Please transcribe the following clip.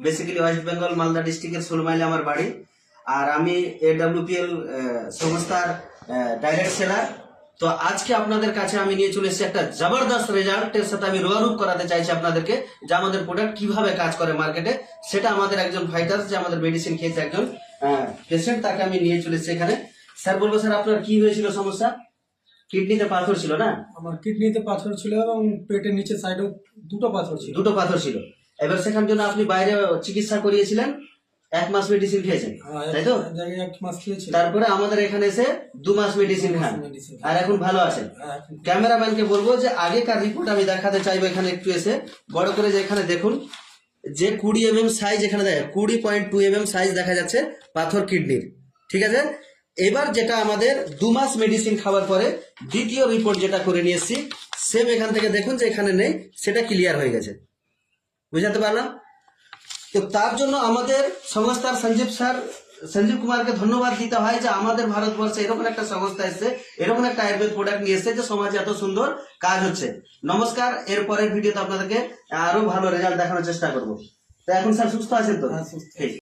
Basically West Bengal Malda ডিস্ট্রিক্টের 16 মাইলে আমার বাড়ি। আর আমি AWPL সংস্থার ডাইরেক্ট সেলার। তো আজকে আপনাদের কাছে আমি নিয়ে চলে এসেছি একটা জবরদস্ত রেজাল্টের সাথে আমি রোয়ারুপ করাতে চাইছি আপনাদেরকে, যে আমাদের প্রোডাক্ট কিভাবে কাজ করে মার্কেটে। সেটা আমাদের একজন ফাইটার, যে আমাদের মেডিসিন খেয়েছে একজন পেশেন্ট, তাকে আমি নিয়ে চলে এসেছি এখানে। স্যার বলবো, স্যার আপনার কি হয়েছিল সমস্যা? কিডনিতে পাথর ছিল না? আমার কিডনিতে পাথর ছিল এবং পেটের নিচে সাইডেও দুটো পাথর ছিল। দুটো পাথর ছিল। এবার সেখানের জন্য আপনি বাইরে চিকিৎসা করিয়েছিলেন, 1 মাস মেডিসিন খেয়েছেন, তাই তো? জায়গায় 1 মাস খেয়েছি। তারপরে আমাদের এখানে এসে 2 মাস মেডিসিন খান, আর এখন ভালো আছেন। ক্যামেরাম্যানকে বলবো যে আগেকার রিপোর্ট আমি দেখাতে চাইবো এখানে একটু এসে বড় করে, যে এখানে দেখুন যে 20 mm সাইজ এখানে দেখা 20.2 mm সাইজ দেখা যাচ্ছে পাথর কিডনির, ঠিক আছে। এবার যেটা আমাদের 2 মাস মেডিসিন খাওয়ার পরে দ্বিতীয় রিপোর্ট যেটা করে নিয়ে এসেছি, সেম এখান থেকে দেখুন যে এখানে নেই, সেটা ক্লিয়ার হয়ে গেছে। বুঝাতে পারলাম? তো তার জন্য আমাদের সংস্থার সঞ্জীব কুমারকে ধন্যবাদ দিতে হয়, যে আমাদের ভারতবর্ষে এরকম একটা সংস্থা এসছে, এরকম একটা আয়ুর্বেদ প্রোডাক্ট নিয়ে এসছে যে সমাজে এত সুন্দর কাজ হচ্ছে। নমস্কার। এরপরের ভিডিওতে আপনাদেরকে আরো ভালো রেজাল্ট দেখানোর চেষ্টা করবো। তো এখন স্যার সুস্থ আছেন তো? হ্যাঁ, সুস্থ। ঠিক।